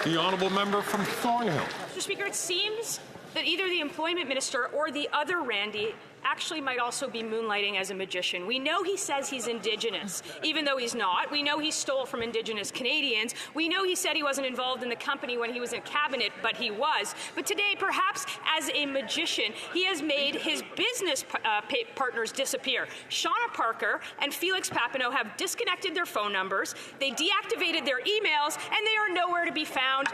The honourable member from Thornhill. Mr. Speaker, it seems that either the Employment Minister or the other Randy actually might also be moonlighting as a magician. We know he says he's Indigenous, even though he's not. We know he stole from Indigenous Canadians. We know he said he wasn't involved in the company when he was in cabinet, but he was. But today, perhaps as a magician, he has made his business partners disappear. Shauna Parker and Felix Papineau have disconnected their phone numbers, they deactivated their emails, and they are nowhere to be found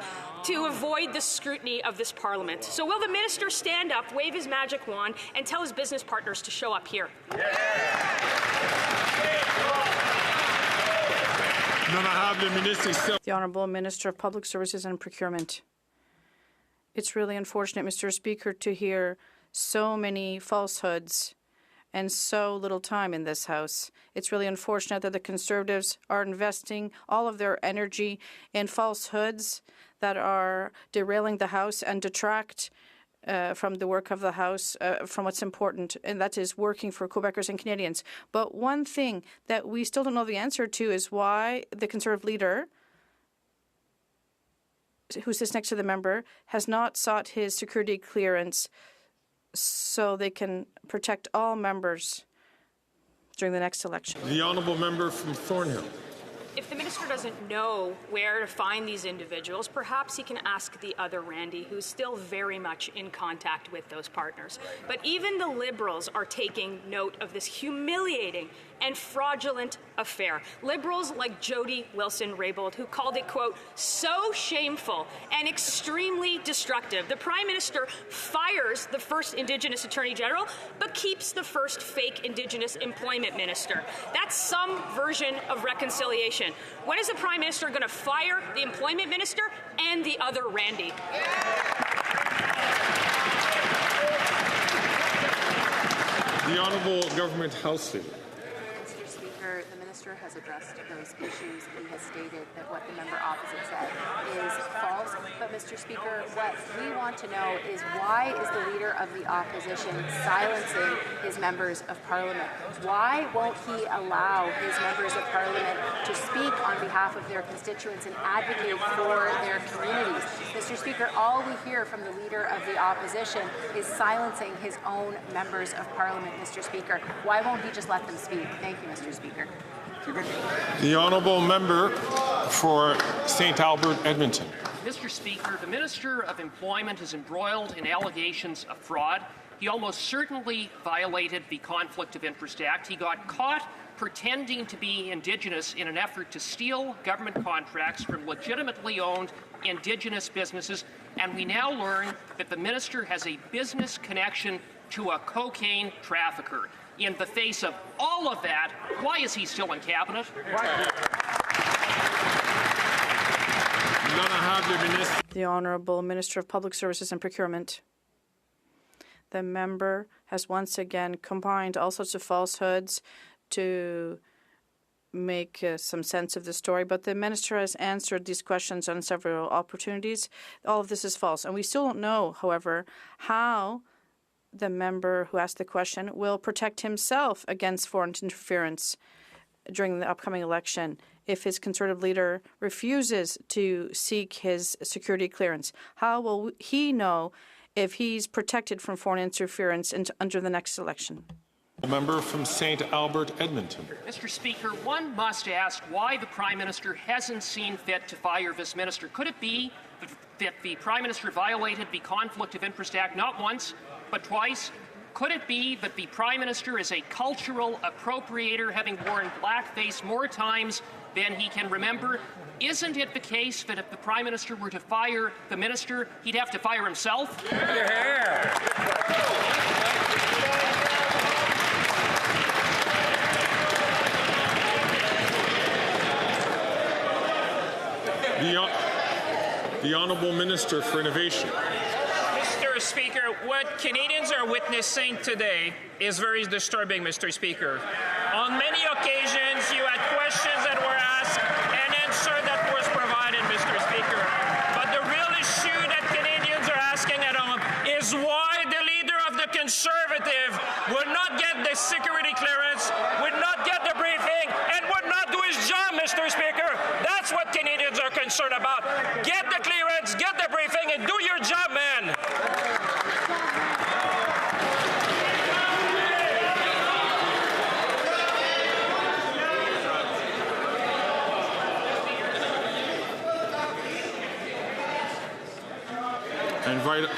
to avoid the scrutiny of this Parliament. So will the Minister stand up, wave his magic wand, and tell his business partners to show up here? The Honourable Minister of Public Services and Procurement. It's really unfortunate, Mr. Speaker, to hear so many falsehoods and so little time in this House. It's really unfortunate that the Conservatives are investing all of their energy in falsehoods that are derailing the House and detract from the work of the House, from what's important, and that is working for Quebecers and Canadians. But one thing that we still don't know the answer to is why the Conservative leader, who sits next to the member, has not sought his security clearance so they can protect all members during the next election. The honourable member from Thornhill. If the Minister doesn't know where to find these individuals, perhaps he can ask the other Randy, who's still very much in contact with those partners. But even the Liberals are taking note of this humiliating and fraudulent affair. Liberals like Jody Wilson-Raybould, who called it, quote, so shameful and extremely destructive. The Prime Minister fires the first Indigenous Attorney General, but keeps the first fake Indigenous Employment Minister. That's some version of reconciliation. When is the Prime Minister going to fire the Employment Minister and the other Randy? The Honourable Government House Leader. Mr. Speaker, the Minister has addressed those issues. He has stated that what the member opposite said is false. But, Mr. Speaker, what we want to know is why is the Leader of the Opposition silencing his members of Parliament? Why won't he allow his members of Parliament to speak on behalf of their constituents and advocate for their communities? Mr. Speaker, all we hear from the Leader of the Opposition is silencing his own members of Parliament, Mr. Speaker. Why won't he just let them speak? Thank you, Mr. Speaker. The honourable member for St. Albert, Edmonton. Mr. Speaker, the Minister of Employment is embroiled in allegations of fraud. He almost certainly violated the Conflict of Interest Act. He got caught pretending to be Indigenous in an effort to steal government contracts from legitimately owned Indigenous businesses. And we now learn that the Minister has a business connection to a cocaine trafficker. In the face of all of that, why is he still in Cabinet? The Honourable Minister of Public Services and Procurement. The member has once again combined all sorts of falsehoods to make some sense of the story, but the Minister has answered these questions on several opportunities. All of this is false, and we still don't know, however, how the member who asked the question will protect himself against foreign interference during the upcoming election if his Conservative leader refuses to seek his security clearance. How will he know if he's protected from foreign interference under the next election? Member from St. Albert, Edmonton. Mr. Speaker, one must ask why the Prime Minister hasn't seen fit to fire this minister. Could it be that the Prime Minister violated the Conflict of Interest Act not once, but twice? Could it be that the Prime Minister is a cultural appropriator, having worn blackface more times than he can remember? Isn't it the case that if the Prime Minister were to fire the minister, he'd have to fire himself? The Honourable Minister for Innovation. Mr. Speaker, what Canadians are witnessing today is very disturbing, Mr. Speaker. On many occasions, you had questions that were asked and answer that was provided, Mr. Speaker. But the real issue that Canadians are asking at home is why the leader of the Conservative would not get the security clearance, would not get the briefing, and would not do his job, Mr. Speaker. That's what Canadians are concerned about. Get the clearance, get the briefing, and do your job, man. I invite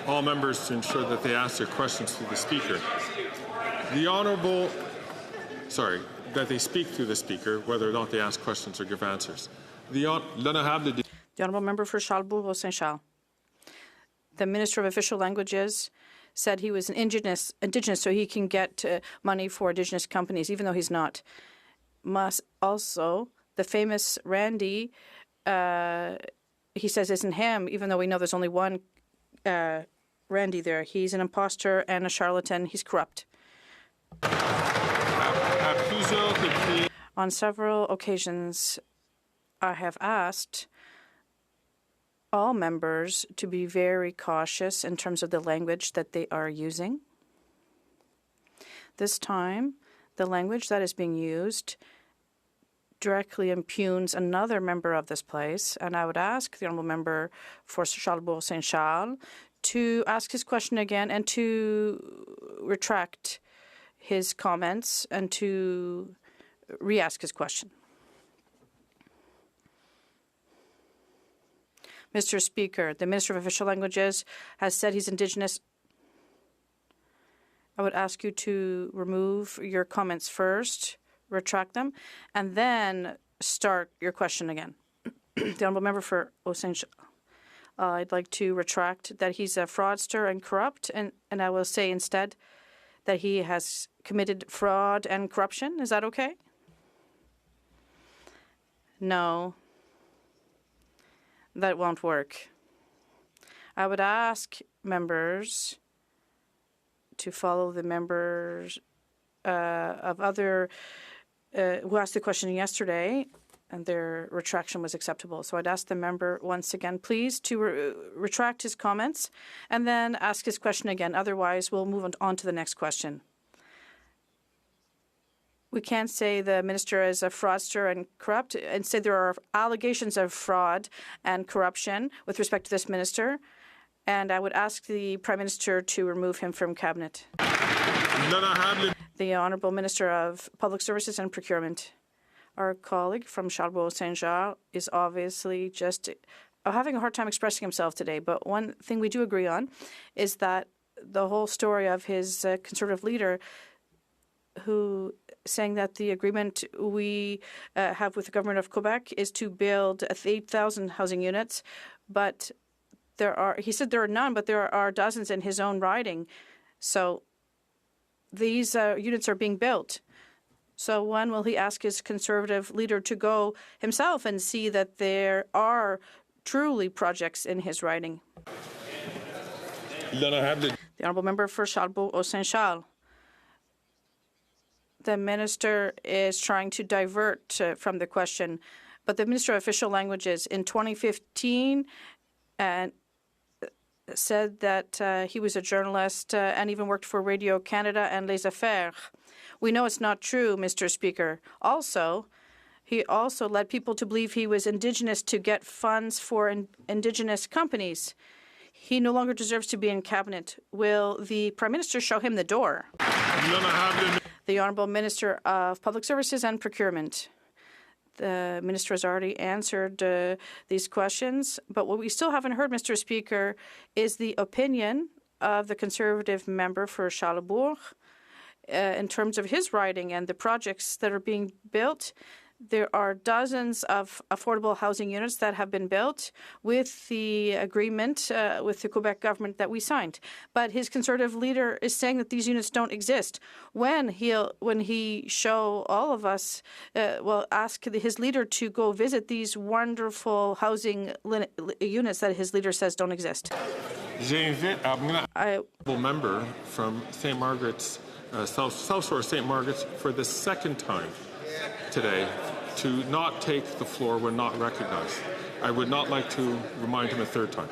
all members to ensure that they ask their questions to the Speaker. That they speak through the Speaker, whether or not they ask questions or give answers. The Honourable Member for Charlebourg-Saint-Charles. The Minister of Official Languages said he was an Indigenous, so he can get money for Indigenous companies, even though he's not. Also, the famous Randy, he says isn't him, even though we know there's only one Randy there. He's an impostor and a charlatan. He's corrupt. On several occasions, I have asked all members to be very cautious in terms of the language that they are using. This time, the language that is being used directly impugns another member of this place, and I would ask the Honourable Member for Charlebourg-Saint-Charles to ask his question again and to retract his comments and to re-ask his question. Mr. Speaker, the Minister of Official Languages has said he's Indigenous. I would ask you to remove your comments first, retract them, and then start your question again. The Honourable Member for Saint-Charles. I'd like to retract that he's a fraudster and corrupt, and I will say instead that he has committed fraud and corruption. Is that okay? No. That won't work. I would ask members to follow the members of other who asked the question yesterday, and their retraction was acceptable. So I'd ask the member once again, please, to retract his comments and then ask his question again. Otherwise, we'll move on to the next question. We can't say the minister is a fraudster and corrupt. Instead, there are allegations of fraud and corruption with respect to this minister, and I would ask the Prime Minister to remove him from Cabinet. The Honourable Minister of Public Services and Procurement. Our colleague from Charlebourg-Saint-Charles is obviously just having a hard time expressing himself today, but one thing we do agree on is that the whole story of his Conservative leader who saying that the agreement we have with the government of Quebec is to build 8,000 housing units, but he said there are none, but there are dozens in his own riding. So these units are being built. So when will he ask his Conservative leader to go himself and see that there are truly projects in his riding? The Honourable Member for Charlebourg-Saint-Charles. The minister is trying to divert from the question, but the Minister of Official Languages in 2015 said that he was a journalist and even worked for Radio Canada and Les Affaires. We know it's not true, Mr. Speaker. He also led people to believe he was Indigenous to get funds for Indigenous companies. He no longer deserves to be in Cabinet. Will the Prime Minister show him the door? The Honourable Minister of Public Services and Procurement. The Minister has already answered these questions, but what we still haven't heard, Mr. Speaker, is the opinion of the Conservative member for Charlebourg in terms of his riding and the projects that are being built. There are dozens of affordable housing units that have been built with the agreement with the Quebec government that we signed. But his Conservative leader is saying that these units don't exist. When he show all of us, ask his leader to go visit these wonderful housing units that his leader says don't exist. I'm a member from St. Margaret's, South Shore St. Margaret's, for the second time today to not take the floor when not recognized. I would not like to remind him a third time.